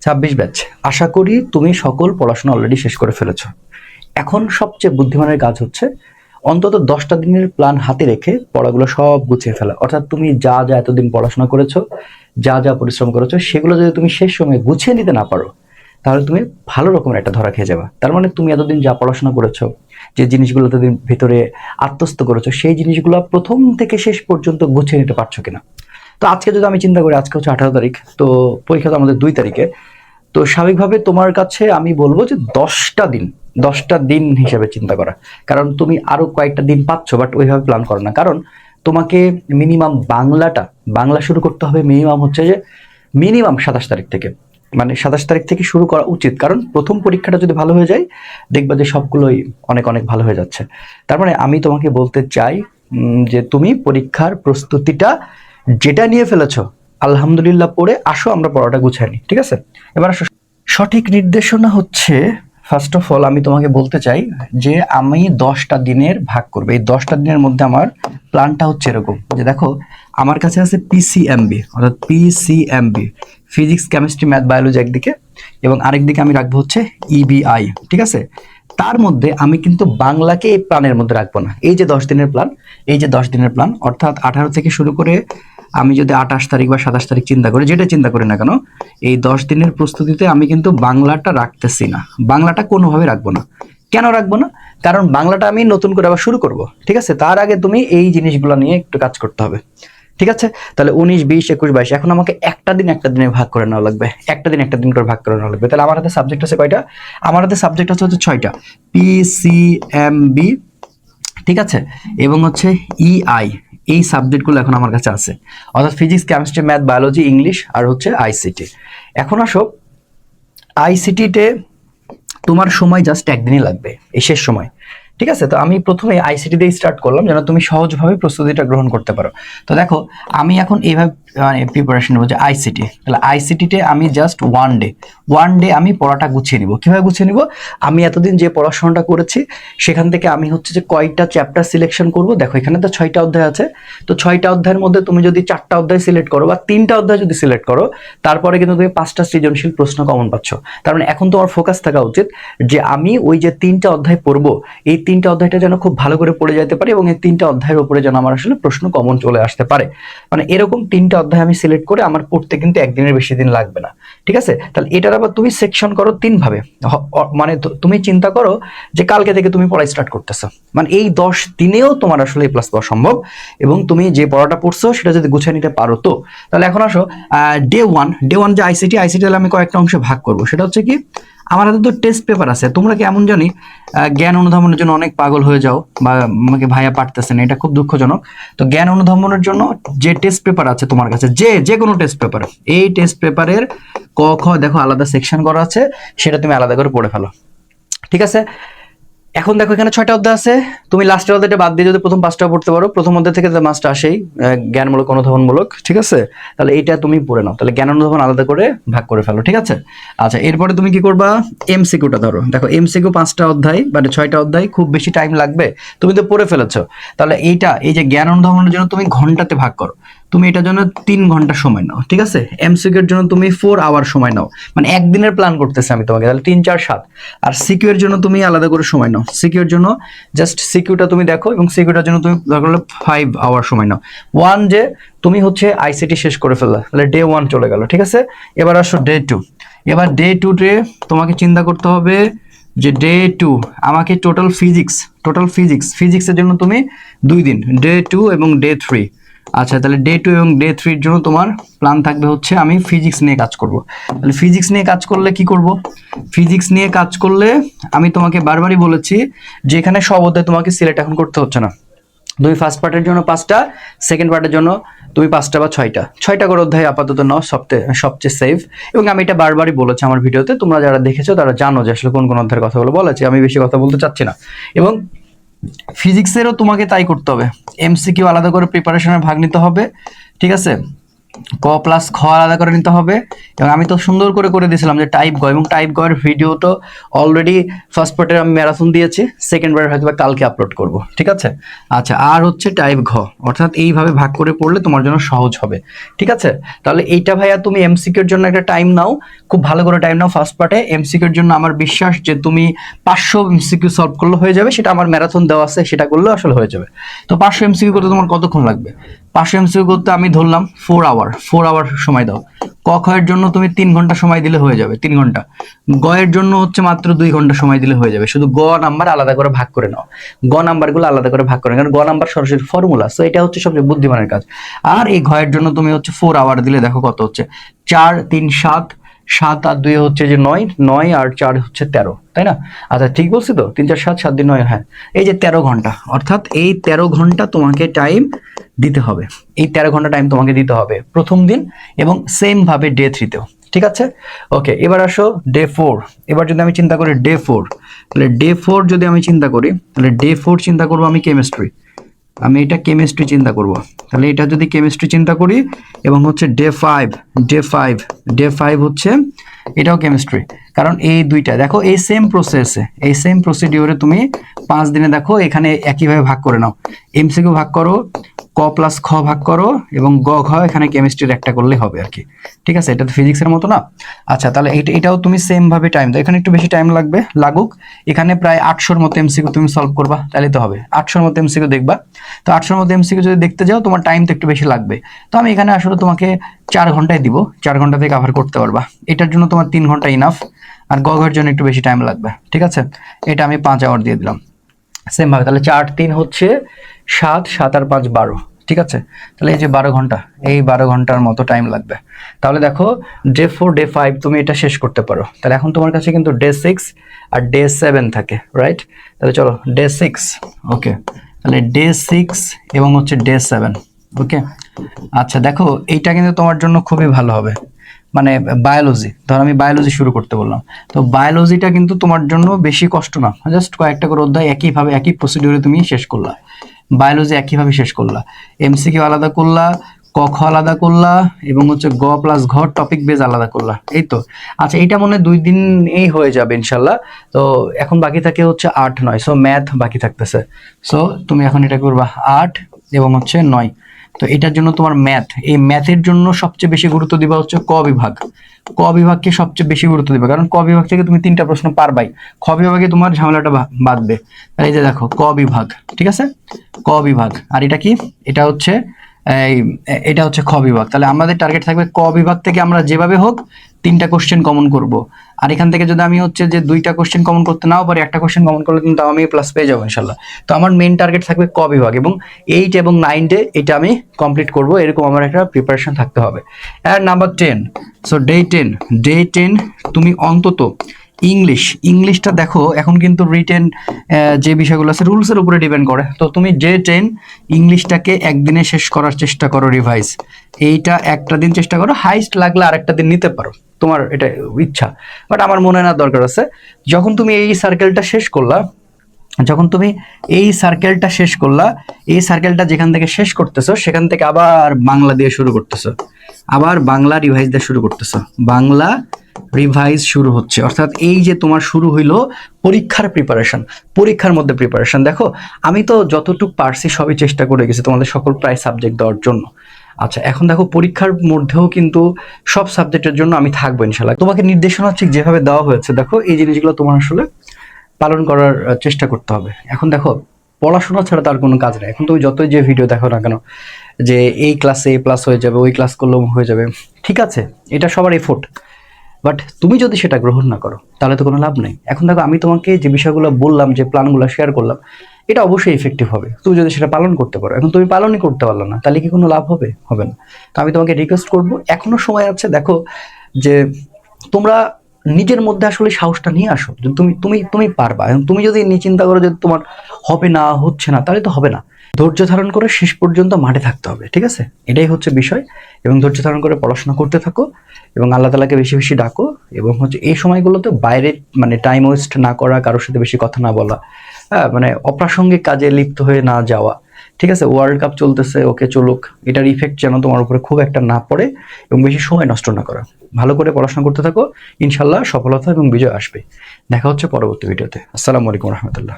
26 batch. আশা করি তুমি সকল পড়াশোনা অলরেডি শেষ করে ফেলেছো। এখন সবচেয়ে বুদ্ধিমানের কাজ হচ্ছে অন্তত 10টা দিনের প্ল্যান হাতে রেখে পড়াগুলো সব গুছিয়ে ফেলা। অর্থাৎ তুমি যা যা এতদিন পড়াশোনা করেছো, যা যা পরিশ্রম করেছো, সেগুলো যদি তুমি শেষ সময়ে গুছিয়ে নিতে না পারো, তাহলে তুমি ভালো রকমের একটা ধরা খেয়ে যাবে। তার মানে তুমি এতদিন যা পড়াশোনা করেছো, যে জিনিসগুলো এতদিন ভিতরে আত্মস্থ করেছো, সেই জিনিসগুলো প্রথম থেকে শেষ পর্যন্ত গুছিয়ে নিতে পারছো কিনা। তো আজকে যদি আমি চিন্তা করি, আজকে হচ্ছে 18 তারিখ, তো পরীক্ষা তো আমাদের 2 তারিখে। তো স্বাভাবিকভাবে তোমার কাছে আমি বলবো যে 10টা দিন হিসেবে চিন্তা করা। কারণ তুমি আরো কয়েকটা দিন পাচ্ছ, বাট ওইভাবে প্ল্যান করো না। কারণ তোমাকে মিনিমাম বাংলা শুরু করতে হবে মিনিমাম হচ্ছে যে মিনিমাম 27 তারিখ থেকে। মানে 27 তারিখ থেকে শুরু করা উচিত, কারণ প্রথম পরীক্ষাটা যদি ভালো হয়ে যায়, দেখবা যে সবগুলোই অনেক অনেক ভালো হয়ে যাচ্ছে। তার মানে আমি তোমাকে বলতে চাই যে তুমি পরীক্ষার প্রস্তুতিটা যেটা নিয়ে ফেলেছো, আলহামদুলিল্লাহ পড়ে আসো, আমরা পড়াটা গুছাই নি, ঠিক আছে? এবার আসো, সঠিক নির্দেশনা হচ্ছে, ফার্স্ট অফ অল আমি তোমাকে বলতে চাই যে আমি 10টা দিনের ভাগ করবো। এই 10টা দিনের মধ্যে আমার প্ল্যানটা হচ্ছে এরকম যে দেখো, আমার কাছে আছে পিসিএমবি, অর্থাৎ PCMB, physics chemistry math biology একদিকে, এবং আরেকদিকে আমি রাখবো হচ্ছে ইবিআই, ঠিক আছে? তার মধ্যে আমি কিন্তু বাংলাকে এই প্ল্যানের মধ্যে রাখবো না। এই যে 10 দিনের প্ল্যান, এই যে 10 দিনের প্ল্যান, অর্থাৎ 18 থেকে শুরু করে আমি যদি 28 তারিখ বা 27 তারিখ চিন্তা করি, যেটা চিন্তা করি না কেন, এই 10 দিনের প্রস্তুতিতে আমি কিন্তু বাংলাটা রাখতেছি না। বাংলাটা কোনোভাবে রাখবো না। কেন রাখবো না? কারণ বাংলাটা আমি নতুন করে আবার শুরু করব, ঠিক আছে? তার আগে তুমি এই জিনিসগুলো নিয়ে একটু কাজ করতে হবে, ঠিক আছে? তাহলে 19, 20, 21, 22, এখন আমাকে একটা দিনে ভাগ করে নেওয়া লাগবে। একটা দিন করে ভাগ করে নেওয়া লাগবে। তাহলে আমার হাতে সাবজেক্ট আছে কয়টা? আমার হাতে সাবজেক্ট আছে হচ্ছে 6টা। পিসিএমবি, ঠিক আছে, এবং হচ্ছে ইআই, এই সাবজেক্টগুলো এখন আমার কাছে আছে। অর্থাৎ physics chemistry math biology English আর হচ্ছে আইসিটি। এখন আসো, আইসিটিতে তোমার সময় জাস্ট একদিনই লাগবে, এই শেষ সময়, ঠিক আছে? তো আমি প্রথমে আইসিটি দিয়ে স্টার্ট করলাম যেন তুমি সহজভাবে প্রস্তুতিটা গ্রহণ করতে পারো। তো দেখো, আমি এখন এইভাবে প্রিপারেশন নেবো যে আইসিটি, তাহলে আইসিটিতে আমি জাস্ট ওয়ান ডে আমি পড়াটা গুছিয়ে নিব। কিভাবে গুছিয়ে নিব? আমি এতদিন যে পড়াশোনাটা করেছি সেখান থেকে আমি হচ্ছে যে কয়টা চ্যাপ্টার সিলেকশন করব। দেখো এখানে তো 6টা অধ্যায় আছে, তো 6টা অধ্যায়ের মধ্যে তুমি যদি 4টা অধ্যায় সিলেক্ট করো বা 3টা অধ্যায় যদি সিলেক্ট করো, তারপরে কিন্তু তুমি 5টা সৃজনশীল প্রশ্ন কমন পাচ্ছ। তার মানে এখন তোমার ফোকাস থাকা উচিত যে আমি ওই যে 3টা অধ্যায় পড়বো, এই 3টা অধ্যায়টা যেন খুব ভালো করে পড়ে যেতে পারে, এবং এই 3টা অধ্যায়ের উপরে যেন আমার আসলে প্রশ্ন কমন চলে আসতে পারে। মানে এরকম 3টা অধ্যায় আমি সিলেক্ট করে আমার পড়তে কিন্তু একদিনের বেশি দিন লাগবে না, ঠিক আছে? তাহলে এটার আবার তুমি সেকশন করো 3 ভাবে। মানে তুমি চিন্তা করো যে কালকে থেকে তুমি পড়া স্টার্ট করতেছো, মানে এই 10 দিনেও তোমার আসলে এ প্লাস পাওয়া সম্ভব, এবং তুমি যে পড়াটা পড়ছো সেটা যদি গুছিয়ে নিতে পারো। তো তাহলে এখন আসো, ডে ওয়ান যে আইসিটি তাহলে আমি কয়েকটা অংশে ভাগ করবো। সেটা হচ্ছে কি, আমার হাতে তো টেস্ট পেপার আছে। তোমরা কি এমন জানি জ্ঞান অনুধাবনের জন্য অনেক পাগল হয়ে যাও বা আমাকে ভাইয়া পারতেছে না, এটা খুব দুঃখজনক। তো জ্ঞান অনুধাবনের জন্য যে টেস্ট পেপার আছে তোমার কাছে, যে কোনো টেস্ট পেপার, এই টেস্ট পেপারের ক খ দেখো আলাদা সেকশন করা আছে, সেটা তুমি আলাদা করে পড়ে ফেলো, ঠিক আছে? এখন দেখো এখানে 6টা অধ্যায় আছে, তুমি লাস্টের অধ্যায়টা বাদ দিয়ে যদি প্রথম 5টা পড়তে পারো, প্রথম অধ্যায় থেকে মাসটা আসেই জ্ঞানমূলক অনুধাবনমূলক, ঠিক আছে? তাহলে এইটা তুমি পড়ে নাও। তাহলে জ্ঞান অনুধাবন আলাদা করে ভাগ করে ফেলো, ঠিক আছে? আচ্ছা, এরপরে তুমি কি করবা? এমসিকিউটা ধরো। দেখো এমসিকিউ 5টা অধ্যায় মানে 6টা অধ্যায়, খুব বেশি টাইম লাগবে, তুমি তো পড়ে ফেলেছো। তাহলে এই যে জ্ঞান অনুধাবনের জন্য তুমি ঘন্টাতে ভাগ করো, তুমি এটার জন্য 3 ঘন্টা সময় নাও, ঠিক আছে? এমসিকিউ এর জন্য তুমি 4 আওয়ার সময় নাও, মানে একদিনের প্ল্যান করতেছি আমি তোমাকে, তাহলে 3, 4, 7। আর সিকিউ এর জন্য তুমি আলাদা করে সময় নাও। সিকিউ এর জন্য জাস্ট সিকিউটা তুমি দেখো, এবং সিকিউটার জন্য তুমি দরকার হলে 5 আওয়ার সময় নাও। যে তুমি হচ্ছে আইসিটি শেষ করে ফেললা, তাহলে ডে 1 চলে গেল, ঠিক আছে? এবার আসো ডে 2। এবার ডে 2 তোমাকে চিন্তা করতে হবে যে ডে 2 আমাকে টোটাল ফিজিক্সের জন্য তুমি 2 দিন, ডে 2 এবং ডে 3। আচ্ছা, তাহলে ডে 2 এবং ডে 3 জন্য তোমার প্ল্যান থাকবে হচ্ছে আমি ফিজিক্স নিয়ে কাজ করব। তাহলে ফিজিক্স নিয়ে কাজ করলে কি করব? ফিজিক্স নিয়ে কাজ করলে আমি তোমাকে বারবারই বলেছি যে এখানে সব অধ্যায় তোমাকে সিলেক্ট এখন করতে হচ্ছে না। তুমি ফার্স্ট পার্টের জন্য 5টা, সেকেন্ড পার্টের জন্য তুমি 5টা বা 6টা করে অধ্যায় আপাতত নাও, সবচেয়ে সেফ। এবং আমি এটা বারবারই বলেছি আমার ভিডিওতে, তোমরা যারা দেখেছো তারা জানো যে আসলে কোন কোন অধ্যায়ের কথাগুলো বলেছি, আমি বেশি কথা বলতে চাচ্ছি না। এবং ফিজিক্সেরও তোমাকে তাই করতে হবে, এমসিকিউ আলাদা করে প্রিপারেশনের ভাগ নিতে হবে, ঠিক আছে? ক প্লাস খ আলাদা করে নিতে হবে। এবং আমি তো সুন্দর করে করে দিয়েছিলাম যে টাইপ গ, এবং টাইপ গ এর ভিডিও তো অলরেডি ফার্স্ট পার্টের আমি ম্যারাথন দিয়েছি, সেকেন্ড পার্ট হয়তো কালকে আপলোড করব, ঠিক আছে। আচ্ছা, আর হচ্ছে টাইপ ঘ, অর্থাৎ এইভাবে ভাগ করে পড়লে তোমার জন্য সহজ হবে, ঠিক আছে। তাহলে এইটা ভাইয়া তুমি এমসিকিউর জন্য একটা টাইম নাও, খুব ভালো করে টাইম নাও ফার্স্ট পার্টে। এমসিকিউর জন্য আমার বিশ্বাস যে তুমি 500 এমসিকিউ সলভ করলে হয়ে যাবে, সেটা আমার ম্যারাথন দেওয়া আছে, সেটা করলেও আসলে হয়ে যাবে। তো 500 এমসিকিউ করতে তোমার কতক্ষণ লাগবে? 500 এমসিকিউ করতে আমি ধরলাম 4 আওয়ার সময় দাও। ক খ এর জন্য তুমি 3 ঘন্টা সময় দিলে হয়ে যাবে, 3 ঘন্টা। গ এর জন্য হচ্ছে মাত্র 2 ঘন্টা সময় দিলে হয়ে যাবে। শুধু গ নাম্বার আলাদা করে ভাগ করে নাও, গ নাম্বারগুলো আলাদা করে ভাগ করে নাও, কারণ গ নাম্বার সরাসরি ফর্মুলা, সো এটা হচ্ছে সবচেয়ে বুদ্ধিমানের কাজ। আর এই ঘ এর জন্য তুমি হচ্ছে 4 আওয়ার দিলে দেখো কত হচ্ছে, 4 3 7, 7 আর 2 হচ্ছে যে 9, 9 আর 4 হচ্ছে 13, তাই না? আচ্ছা ঠিক বলছি তো, 3 4 7 7 2 9, হ্যাঁ। এই যে 13 ঘন্টা, অর্থাৎ এই 13 ঘন্টা তোমাকে টাইম দিতে হবে। এই 13 ঘন্টা টাইম তোমাকে দিতে হবে প্রথম দিন, এবং সেম ভাবে ডে 3 তেও, ঠিক আছে। ওকে, এবার আসো ডে 4। এবার যদি আমি চিন্তা করি ডে 4, তাহলে ডে 4 যদি আমি চিন্তা করি, তাহলে ডে 4 চিন্তা করবো আমি কেমিস্ট্রি, আমি এটা কেমিস্ট্রি চিন্তা করব। তাহলে এটা যদি কেমিস্ট্রি চিন্তা করি, এবং হচ্ছে ডে 5 হচ্ছে এটাও কেমিস্ট্রি, কারণ এই দুইটা দেখো এই সেম প্রসেসে, এই সেম প্রসিডিওরে তুমি 5 দিনে দেখো এখানে একইভাবে ভাগ করে নাও, এমসিকিউ ভাগ করো, ক প্লাস খ ভাগ করো, এবং গ ঘ এখানে কেমিস্ট্রির একটা করলে হবে আর কি, ঠিক আছে। এটা তো ফিজিক্সের মতো না। আচ্ছা, তাহলে এটাও তুমি সেম ভাবে টাইম দাও, এখানে একটু বেশি টাইম লাগবে, লাগুক। এখানে প্রায় 800-র মতো এমসিকিউ তুমি সলভ করবা, তাহলে তো হবে 800-র মতো এমসিকিউ দেখবা। তো 800-র মতো এমসিকিউ যদি দেখতে যাও তোমার টাইম তো একটু বেশি লাগবে, তো আমি এখানে আসলে তোমাকে 4 ঘন্টায় দিব, 4 ঘন্টাতে কভার করতে পারবা। এটার জন্য তোমার 3 ঘন্টা ইনাফ, আর গ ঘর জন্য একটু বেশি টাইম লাগবে, ঠিক আছে। এটা আমি 5 আওয়ার দিয়ে দিলাম সেম ভাবে। তাহলে 4 3 হচ্ছে 7, 7 আর 5 12, ঠিক আছে। তাহলে এই যে 12 ঘন্টা, এই 12 ঘন্টার মতো টাইম লাগবে। তাহলে দেখো ডে 4 ডে 5 তুমি এটা শেষ করতে পারো। তাহলে এখন তোমার কাছে কিন্তু ডে 6 আর ডে 7 থাকে, রাইট? তাহলে চলো ডে 6, ওকে। তাহলে ডে 6 এবং হচ্ছে ডে 7, ওকে। আচ্ছা দেখো এইটা কিন্তু তোমার জন্য খুবই ভালো হবে, মানে বায়োলজি, ধর আমি বায়োলজি শুরু করতে বললাম, তো বায়োলজিটা কিন্তু তোমার জন্য বেশি কষ্ট না, জাস্ট কয়েকটা করে অধ্যায় একইভাবে একই প্রসিডিউরে তুমি শেষ করলা, বায়োলজি একইভাবে শেষ করলা, এমসিকিউ আলাদা করলা, ক খ আলাদা করলা, এবং হচ্ছে গ প্লাস ঘ টপিক বেজ আলাদা করলা, এই তো। আচ্ছা এটা মনে হয় 2 দিন এই হয়ে যাবে ইনশাল্লাহ। তো এখন বাকি থাকে হচ্ছে 8 9, সো ম্যাথ বাকি থাকতেছে। সো তুমি এখন এটা করবা 8 এবং হচ্ছে 9। তো এটার জন্য তোমার ম্যাথ, এই ম্যাথের জন্য সবচেয়ে বেশি গুরুত্ব দিবা হচ্ছে ক বিভাগ, ক বিভাগকে সবচেয়ে বেশি গুরুত্ব দিবে, কারণ ক বিভাগ থেকে তুমি 3টা প্রশ্ন পারবাই, খ বিভাগে তোমার ঝামেলাটা বাঁধবে। এই যে দেখো ক বিভাগ, ঠিক আছে, ক বিভাগ। আর এটা কি, এটা হচ্ছে এই, এটা হচ্ছে খ বিভাগ। তাহলে আমাদের টার্গেট থাকবে ক বিভাগ থেকে আমরা যেভাবে হোক 3টা কোশ্চেন কমন করব। আর এখান থেকে যদি আমি হচ্ছে যে 2টা কোশ্চেন কমন করতে নাও পারি, একটা কোশ্চেন কমন করলে কিন্তু আমি প্লাস পেয়ে যাবো ইনশাল্লাহ। তো আমার মেইন টার্গেট থাকবে ক বিভাগ, এবং 8 এবং 9 ডে এটা আমি কমপ্লিট করব, এরকম আমার একটা প্রিপারেশন থাকতে হবে। আর নাম্বার 10, সো ডে 10 তুমি অন্তত ইংলিশটা দেখো, এখন কিন্তু রিটেন যে বিষয়গুলো আছে রুলসের উপরে ডিপেন্ড করে, তো তুমি ডে 10 ইংলিশটাকে একদিনে শেষ করার চেষ্টা করো, রিভাইজ এইটা একটা দিন চেষ্টা করো, হাইস্ট লাগলে আরেকটা দিন নিতে পারো, তোমার এটা ইচ্ছা, বাট আমার মনে হয় না দরকার আছে। যখন তুমি এই সার্কেলটা শেষ করলা, যখন তুমি এই সার্কেলটা শেষ করলা, এই সার্কেলটা যেখান থেকে শেষ করতেছো সেখান থেকে আবার বাংলা দিয়ে শুরু করতেছো, আবার বাংলা রিভাইজ দিয়ে শুরু করতেছো, বাংলা রিভাইজ শুরু হচ্ছে, অর্থাৎ এই যে তোমার শুরু হইলো পরীক্ষার প্রিপারেশন, পরীক্ষার মধ্যে প্রিপারেশন। দেখো আমি তো যতটুকু পারছি সবই চেষ্টা করে গেছি তোমাদের সকল প্রায় সাবজেক্ট দেওয়ার জন্য। আচ্ছা এখন দেখো পরীক্ষার মধ্যেও কিন্তু সব সাবজেক্টের জন্য আমি থাকবো ইনশাল্লাহ। তোমাকে নির্দেশনা ঠিক যেভাবে দেওয়া হয়েছে, দেখো এই জিনিসগুলো তোমার আসলে পালন করার চেষ্টা করতে হবে। এখন দেখো পড়াশোনা ছাড়া তার কোনো কাজ নেই, এখন তুমি যতই যে ভিডিও দেখো না কেন যে এই ক্লাসে এ প্লাস হয়ে যাবে, ওই ক্লাস করলেও হয়ে যাবে, ঠিক আছে, এটা সবার এফোর্ট, বাট তুমি যদি সেটা গ্রহণ না করো তাহলে তো কোনো লাভ নেই। এখন দেখো আমি তোমাকে যে বিষয়গুলো বললাম, যে প্ল্যানগুলো শেয়ার করলাম, এটা অবশ্যই ইফেক্টিভ হবে তুমি যদি সেটা পালন করতে পারো। এখন তুমি পালনই করতে পারলো না, তাহলে কি কোনো লাভ হবে? হবে না। তো আমি তোমাকে রিকোয়েস্ট করবো, এখনো সময় আছে, দেখো যে তোমরা নিজের মধ্যে আসলে সাহসটা নিয়ে আসো যে তুমি তুমি তুমি পারবা। এবং তুমি যদি চিন্তা করো যে তোমার হবে না, হচ্ছে না, তাহলে তো হবে না। ধৈর্য ধারণ করে শেষ পর্যন্ত মাঠে থাকতে হবে, ঠিক আছে, এটাই হচ্ছে বিষয়। এবং ধৈর্য ধারণ করে পড়াশোনা করতে থাকো, এবং আল্লাহ তাআলাকে বেশি বেশি ডাকো, এবং হচ্ছে এই সময়গুলোতে বাইরে মানে টাইম ওয়েস্ট না করা, কারোর সাথে বেশি কথা না বলা, হ্যাঁ, মানে অপ্রাসঙ্গিক কাজে লিপ্ত হয়ে না যাওয়া, ঠিক আছে, ওয়ার্ল্ড কাপ চলতেছে, ওকে চলুক, এটার ইফেক্ট যেন তোমার উপরে খুব একটা না পড়ে এবং বেশি সময় নষ্ট না করা। ভালো করে পড়াশোনা করতে থাকো, ইনশাল্লাহ সফলতা এবং বিজয় আসবে। দেখা হচ্ছে পরবর্তী ভিডিওতে। আসসালামু আলাইকুম রহমতুল্লাহ।